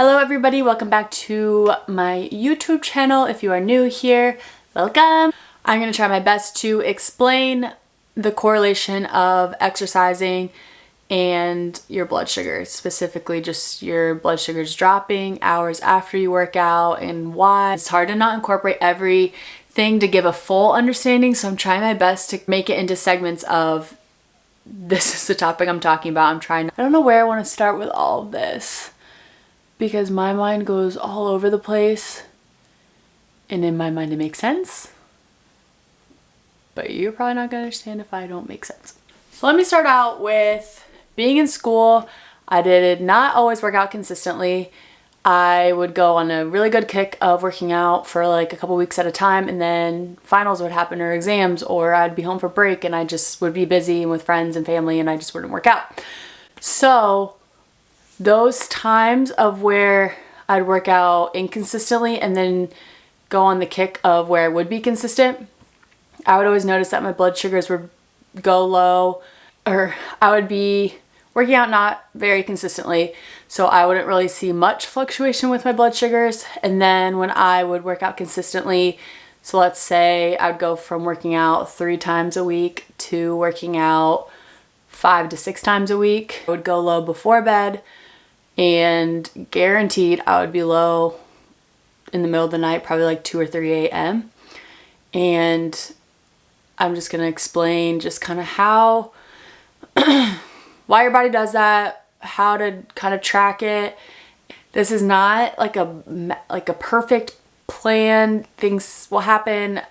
Hello everybody, welcome back to my YouTube channel. If you are new here, welcome. I'm going to try my best to explain the correlation of exercising and your blood sugar, specifically just your blood sugars dropping hours after you work out and why. It's hard to not incorporate everything to give a full understanding, so I'm trying my best to make it into segments of this is the topic I'm talking about. I don't know where I want to start with all of this, because my mind goes all over the place, and in my mind it makes sense, but you're probably not going to understand if I don't make sense. So let me start out with being in school. I did not always work out consistently. I would go on a really good kick of working out for like a couple weeks at a time, and then finals would happen or exams, or I'd be home for break and I just would be busy with friends and family and I just wouldn't work out. So those times of where I'd work out inconsistently and then go on the kick of where I would be consistent, I would always notice that my blood sugars would go low, or I would be working out not very consistently, so I wouldn't really see much fluctuation with my blood sugars. And then when I would work out consistently, so let's say I'd go from working out 3 times a week to working out 5 to 6 times a week, I would go low before bed, and guaranteed I would be low in the middle of the night, probably like 2 or 3 a.m. And I'm just going to explain just kind of how why your body does that, how to kind of track it. This is not like a perfect plan. Things will happen.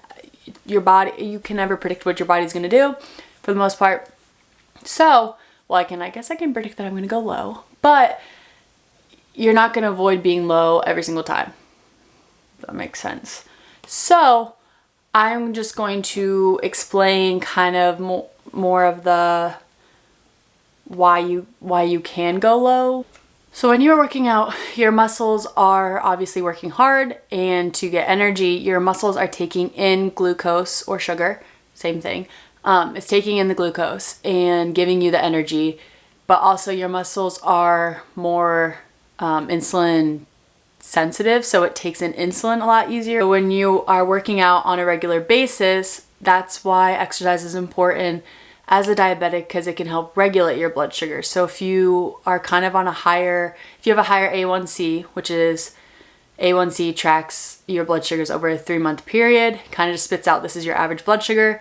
Your body, you can never predict what your body's going to do for the most part. So, well, I guess I can predict that I'm going to go low, but you're not going to avoid being low every single time. That makes sense. So I'm just going to explain kind of more of the why you can go low. So when you're working out, your muscles are obviously working hard, and to get energy, your muscles are taking in glucose or sugar, same thing. It's taking in the glucose and giving you the energy, but also your muscles are more insulin sensitive, so it takes in insulin a lot easier. So when you are working out on a regular basis, that's why exercise is important as a diabetic, because it can help regulate your blood sugar. So if you are kind of on if you have a higher A1C, which is A1C tracks your blood sugars over a 3-month period, kind of just spits out this is your average blood sugar.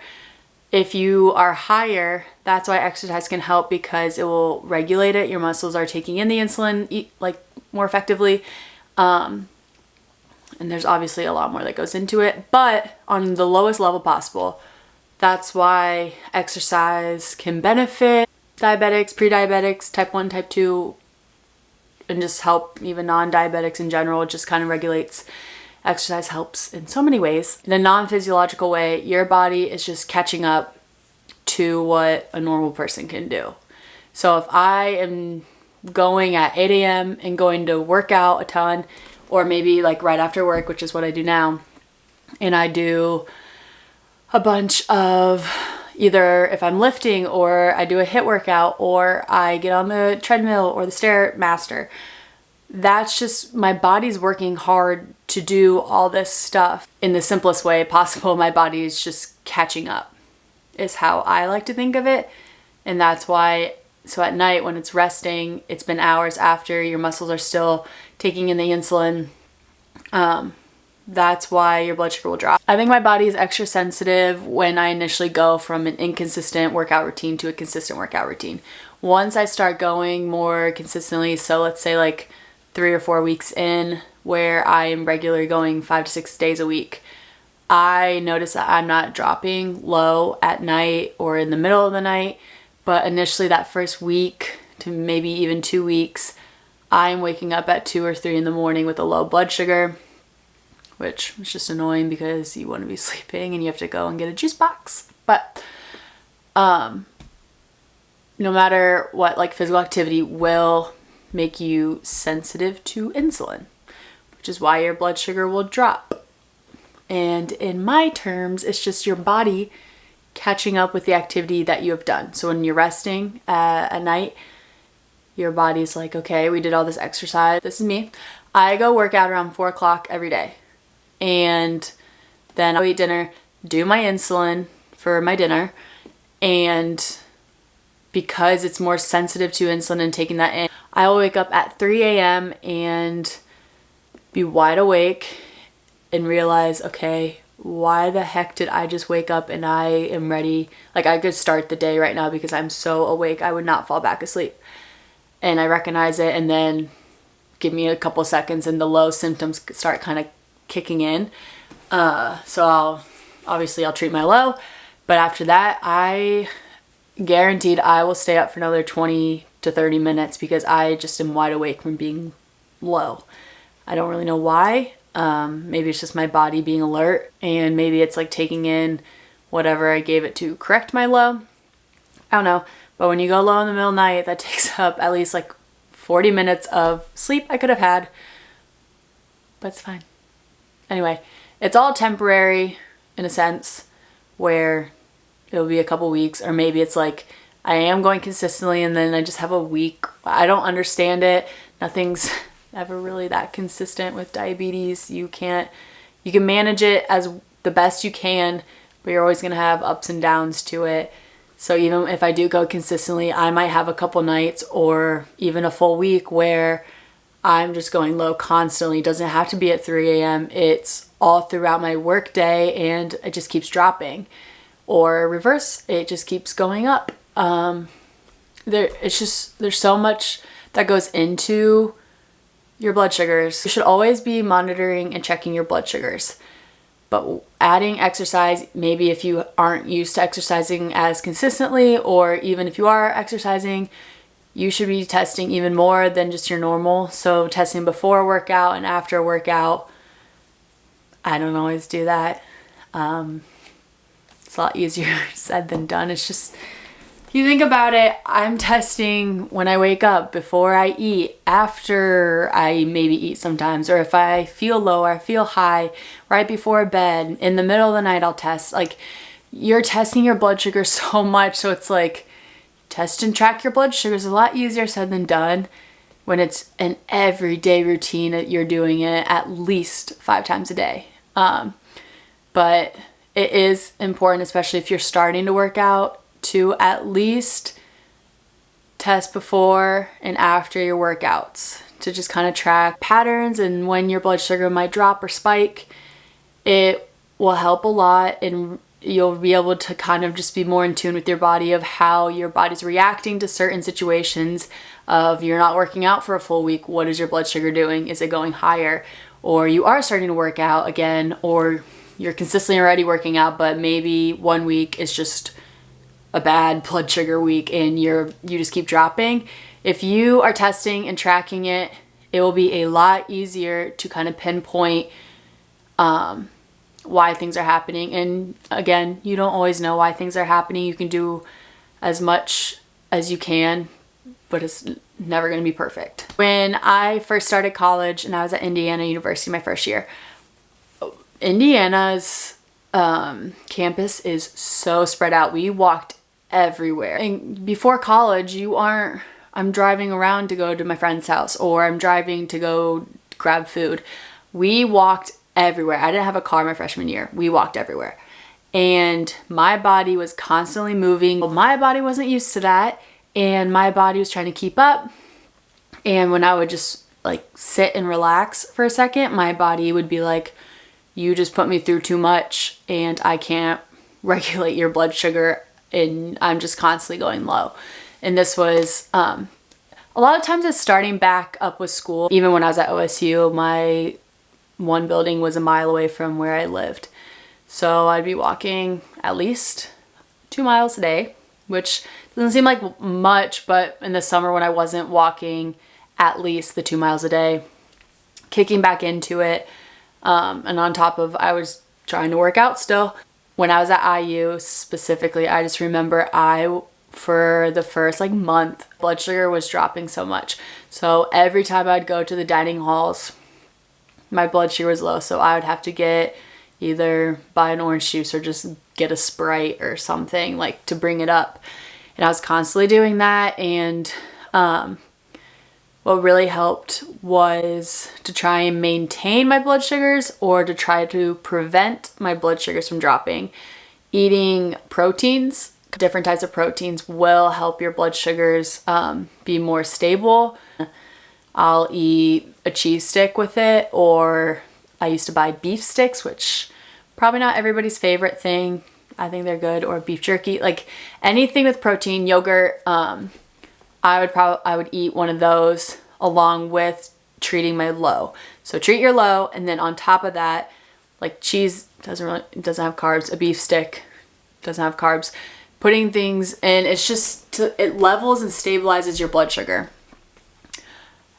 If you are higher, that's why exercise can help, because it will regulate it. Your muscles are taking in the insulin like more effectively. And there's obviously a lot more that goes into it, but on the lowest level possible. That's why exercise can benefit diabetics, pre-diabetics, type 1, type 2, and just help even non-diabetics in general. It just kind of regulates. Exercise helps in so many ways. In a non-physiological way, your body is just catching up to what a normal person can do. So if I am going at 8 a.m. and going to work out a ton, or maybe like right after work, which is what I do now, and I do a bunch of either if I'm lifting, or I do a HIIT workout, or I get on the treadmill or the Stairmaster, that's just my body's working hard to do all this stuff in the simplest way possible. My body is just catching up, is how I like to think of it. And that's why, so at night when it's resting, it's been hours after, your muscles are still taking in the insulin. That's why your blood sugar will drop. I think my body is extra sensitive when I initially go from an inconsistent workout routine to a consistent workout routine. Once I start going more consistently, so let's say like 3 or 4 weeks in, where I am regularly going 5 to 6 days a week, I notice that I'm not dropping low at night or in the middle of the night. But initially that first week to maybe even 2 weeks, I'm waking up at 2 or 3 in the morning with a low blood sugar, which is just annoying because you want to be sleeping and you have to go and get a juice box. But no matter what, like physical activity will make you sensitive to insulin, which is why your blood sugar will drop. And in my terms, it's just your body catching up with the activity that you have done. So when you're resting at night, your body's like, okay, we did all this exercise. This is me. I go work out around 4 o'clock every day. And then I'll eat dinner, do my insulin for my dinner. And because it's more sensitive to insulin and taking that in, I'll wake up at 3 a.m. and be wide awake and realize, okay, why the heck did I just wake up and I am ready? Like, I could start the day right now because I'm so awake, I would not fall back asleep. And I recognize it, and then give me a couple seconds and the low symptoms start kind of kicking in. So I'll treat my low, but after that, I guaranteed I will stay up for another 20 to 30 minutes because I just am wide awake from being low. I don't really know why. Maybe it's just my body being alert, and maybe it's like taking in whatever I gave it to correct my low. I don't know. But when you go low in the middle of the night, that takes up at least like 40 minutes of sleep I could have had. But it's fine. Anyway, it's all temporary in a sense, where it'll be a couple weeks, or maybe it's like I am going consistently and then I just have a week. I don't understand it. Nothing's ever really that consistent with diabetes. You can manage it as the best you can, but you're always going to have ups and downs to it. So even if I do go consistently, I might have a couple nights or even a full week where I'm just going low constantly. It doesn't have to be at 3 a.m. It's all throughout my work day and it just keeps dropping. Or reverse, it just keeps going up. There's so much that goes into your blood sugars. You should always be monitoring and checking your blood sugars. But adding exercise, maybe if you aren't used to exercising as consistently, or even if you are exercising, you should be testing even more than just your normal. So testing before a workout and after a workout. I don't always do that. It's a lot easier said than done. It's just, if you think about it, I'm testing when I wake up, before I eat, after I maybe eat sometimes, or if I feel low or I feel high, right before bed, in the middle of the night I'll test. Like, you're testing your blood sugar so much, so it's like, test and track your blood sugar is a lot easier said than done when it's an everyday routine that you're doing it at least 5 times a day. But it is important, especially if you're starting to work out, to at least test before and after your workouts to just kind of track patterns and when your blood sugar might drop or spike. It will help a lot, and you'll be able to kind of just be more in tune with your body of how your body's reacting to certain situations. Of you're not working out for a full week, what is your blood sugar doing? Is it going higher? Or you are starting to work out again, or you're consistently already working out, but maybe 1 week is just a bad blood sugar week and you just keep dropping. If you are testing and tracking it, it will be a lot easier to kind of pinpoint why things are happening. And again, you don't always know why things are happening. You can do as much as you can, but it's never going to be perfect. When I first started college and I was at Indiana University my first year, Indiana's campus is so spread out. We walked everywhere. And before college, I'm driving around to go to my friend's house, or I'm driving to go grab food. We walked everywhere. I didn't have a car my freshman year. We walked everywhere. And my body was constantly moving. My body wasn't used to that, and my body was trying to keep up. And when I would just like sit and relax for a second, my body would be like, you just put me through too much and I can't regulate your blood sugar, and I'm just constantly going low. And this was a lot of times it's starting back up with school. Even when I was at OSU, my one building was a mile away from where I lived. So I'd be walking at least 2 miles a day, which doesn't seem like much, but in the summer when I wasn't walking at least the 2 miles a day, kicking back into it, and on top of, I was trying to work out still. When I was at IU specifically, I just remember for the first like month, blood sugar was dropping so much. So every time I'd go to the dining halls, my blood sugar was low. So I would have to either buy an orange juice or just get a Sprite or something like to bring it up. And I was constantly doing that. And what really helped was to try and maintain my blood sugars or to try to prevent my blood sugars from dropping. Eating proteins, different types of proteins, will help your blood sugars be more stable. I'll eat a cheese stick with it, or I used to buy beef sticks, which probably not everybody's favorite thing. I think they're good. Or beef jerky, like anything with protein, yogurt. I would eat one of those along with treating my low. So treat your low, and then on top of that, like cheese doesn't have carbs. A beef stick doesn't have carbs. Putting things in, it levels and stabilizes your blood sugar.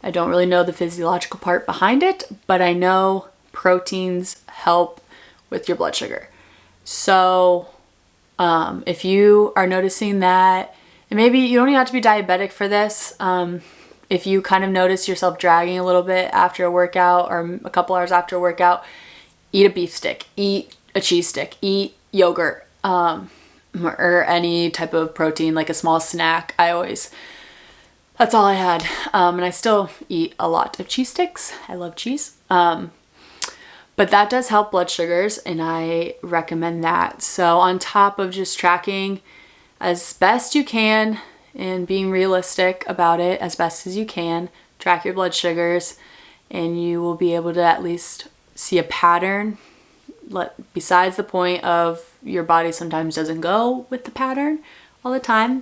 I don't really know the physiological part behind it, but I know proteins help with your blood sugar. So if you are noticing that, and maybe you don't even have to be diabetic for this, if you kind of notice yourself dragging a little bit after a workout or a couple hours after a workout, eat a beef stick, eat a cheese stick, eat yogurt, or any type of protein, like a small snack. That's all I had. And I still eat a lot of cheese sticks. I love cheese. But that does help blood sugars, and I recommend that. So on top of just tracking as best you can and being realistic about it as best as you can, track your blood sugars, and you will be able to at least see a pattern. Besides the point of your body sometimes doesn't go with the pattern all the time.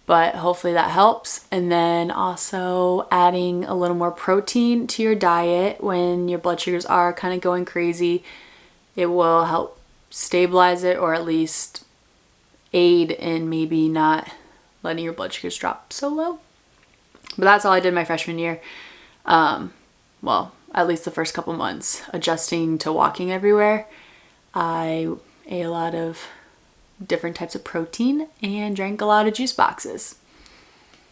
But hopefully that helps. And then also adding a little more protein to your diet when your blood sugars are kind of going crazy. It will help stabilize it, or at least aid in maybe not letting your blood sugars drop so low. But that's all I did my freshman year. Well, at least the first couple months, adjusting to walking everywhere. I ate a lot of different types of protein and drank a lot of juice boxes.